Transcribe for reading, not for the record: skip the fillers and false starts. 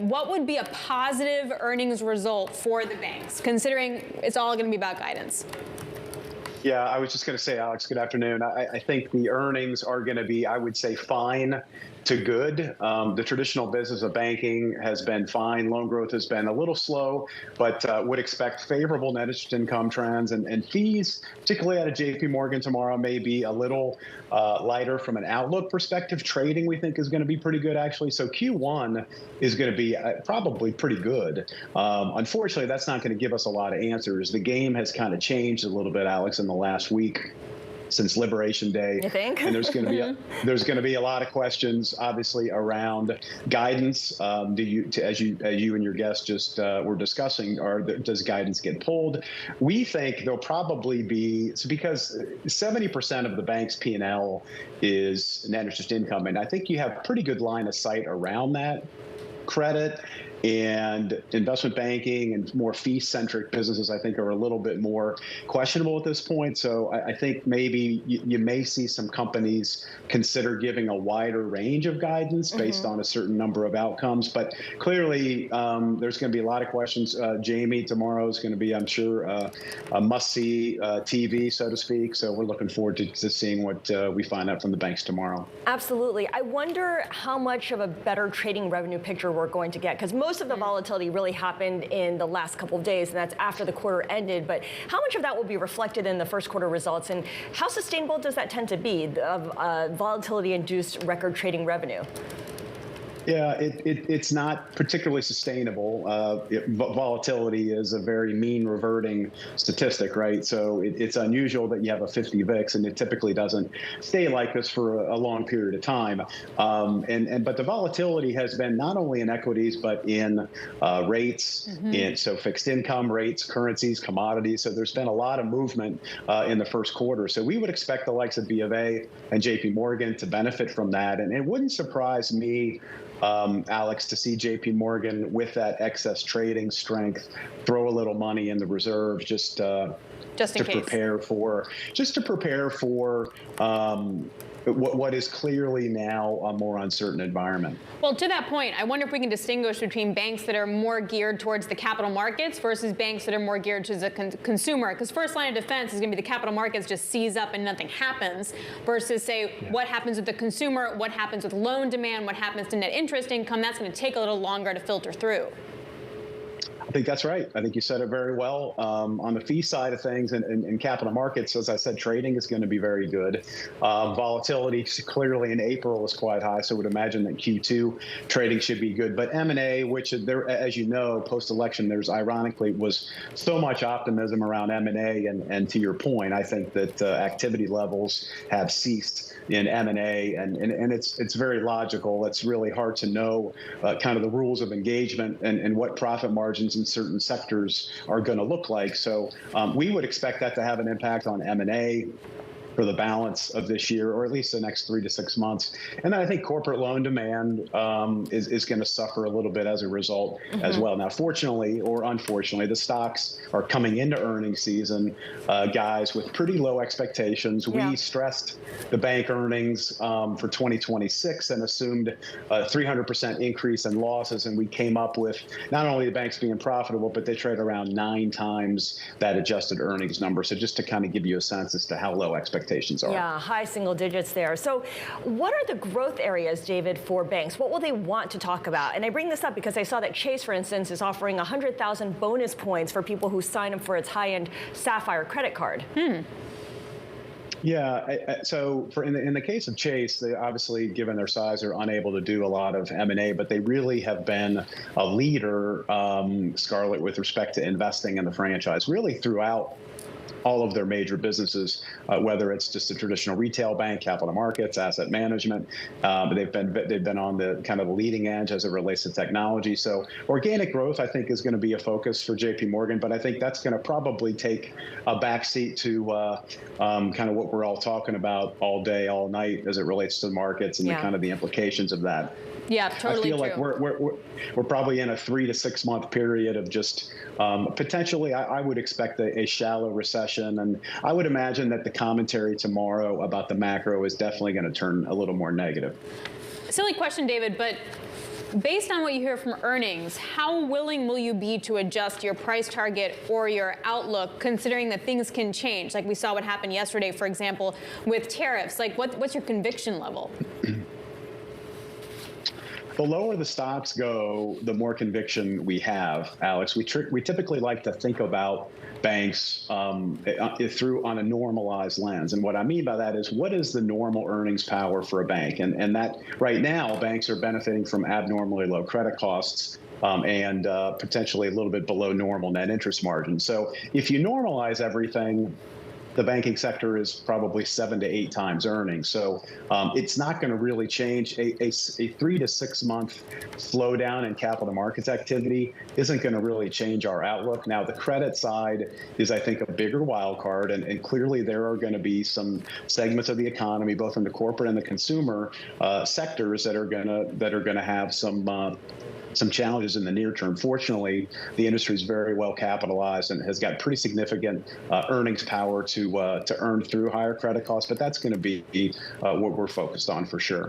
What would be a positive earnings result for the banks, considering it's all going to be about guidance? Yeah, I was just going to say, Alex, good afternoon. I think the earnings are going to be, I would say, fine to good. The traditional business of banking has been fine. Loan growth has been a little slow, but would expect favorable net interest income trends, and fees, particularly out of JP Morgan tomorrow, may be a little lighter from an outlook perspective. Trading, we think, is going to be pretty good, actually. So Q1 is going to be probably pretty good. Unfortunately, that's not going to give us a lot of answers. The game has kind of changed a little bit, Alex, in the last week since Liberation Day. You think? And there's going to be a lot of questions, obviously, around guidance. As you and your guest just were discussing, does guidance get pulled? We think there'll probably be, because 70% of the bank's P&L is net interest income, and I think you have pretty good line of sight around that. Credit and investment banking and more fee-centric businesses, I think, are a little bit more questionable at this point. So I think maybe you may see some companies consider giving a wider range of guidance based on a certain number of outcomes. But clearly, there's going to be a lot of questions. Jamie, tomorrow is going to be, I'm sure, a must-see TV, so to speak. So we're looking forward to seeing what we find out from the banks tomorrow. Absolutely. I wonder how much of a better trading revenue picture we're going to get, because most of the volatility really happened in the last couple of days, and that's after the quarter ended. But how much of that will be reflected in the first quarter results, and how sustainable does that tend to be, of volatility-induced record trading revenue? Yeah, it's not particularly sustainable. Volatility is a very mean reverting statistic, right? So it's unusual that you have a 50 VIX, and it typically doesn't stay like this for a long period of time. But the volatility has been not only in equities, but in rates, so fixed income rates, currencies, commodities. So there's been a lot of movement in the first quarter. So we would expect the likes of B of A and JP Morgan to benefit from that. And it wouldn't surprise me, Alex, to see JP Morgan with that excess trading strength throw a little money in the reserve just to prepare for what is clearly now a more uncertain environment. Well, to that point, I wonder if we can distinguish between banks that are more geared towards the capital markets versus banks that are more geared towards the consumer. Because first line of defense is going to be the capital markets just seize up and nothing happens, versus, say, what happens with the consumer, what happens with loan demand, what happens to net interest income. That's going to take a little longer to filter through. I think that's right. I think you said it very well. On the fee side of things and capital markets, as I said, trading is going to be very good. Volatility clearly in April was quite high, so I would imagine that Q2 trading should be good. But M&A, which there, as you know, post-election, there's ironically was so much optimism around M&A, and to your point, I think that activity levels have ceased in M&A, and it's very logical. It's really hard to know kind of the rules of engagement and what profit margins in certain sectors are going to look like. So we would expect that to have an impact on M&A for the balance of this year, or at least the next 3 to 6 months. And then I think corporate loan demand is going to suffer a little bit as a result as well. Now, fortunately or unfortunately, the stocks are coming into earnings season, guys, with pretty low expectations. We stressed the bank earnings for 2026 and assumed a 300% increase in losses, and we came up with not only the banks being profitable, but they trade around 9 times that adjusted earnings number. So just to kind of give you a sense as to how low expectations are. Yeah, high single digits there. So what are the growth areas, David, for banks? What will they want to talk about? And I bring this up because I saw that Chase, for instance, is offering 100,000 bonus points for people who sign up for its high-end Sapphire credit card. Yeah, so in the case of Chase, they obviously, given their size, are unable to do a lot of M&A, but they really have been a leader, Scarlett, with respect to investing in the franchise, really throughout all of their major businesses, whether it's just a traditional retail bank, capital markets, asset management. They've been on the kind of the leading edge as it relates to technology. So organic growth, I think, is going to be a focus for JP Morgan, but I think that's going to probably take a backseat to kind of what we're all talking about all day, all night, as it relates to the markets and the kind of the implications of that. Yeah, totally. I feel like we're probably in a 3 to 6 month period of just potentially, I would expect a shallow recession. And I would imagine that the commentary tomorrow about the macro is definitely going to turn a little more negative. Silly question, David, but Based on what you hear from earnings, how willing will you be to adjust your price target or your outlook, considering that things can change? Like we saw what happened yesterday, for example, with tariffs. Like, what's your conviction level? The lower the stocks go, the more conviction we have, Alex. We typically like to think about banks through on a normalized lens. And what I mean by that is, what is the normal earnings power for a bank? And that right now, banks are benefiting from abnormally low credit costs and potentially a little bit below normal net interest margin. So if you normalize everything, the banking sector is probably 7 to 8 times earnings. So it's not going to really change. A 3 to 6 month slowdown in capital markets activity isn't going to really change our outlook. Now, the credit side is, I think, a bigger wild card, and clearly there are going to be some segments of the economy, both in the corporate and the consumer sectors, that are going to have some challenges in the near term. Fortunately, the industry is very well capitalized and has got pretty significant earnings power to earn through higher credit costs, but that's going to be what we're focused on for sure.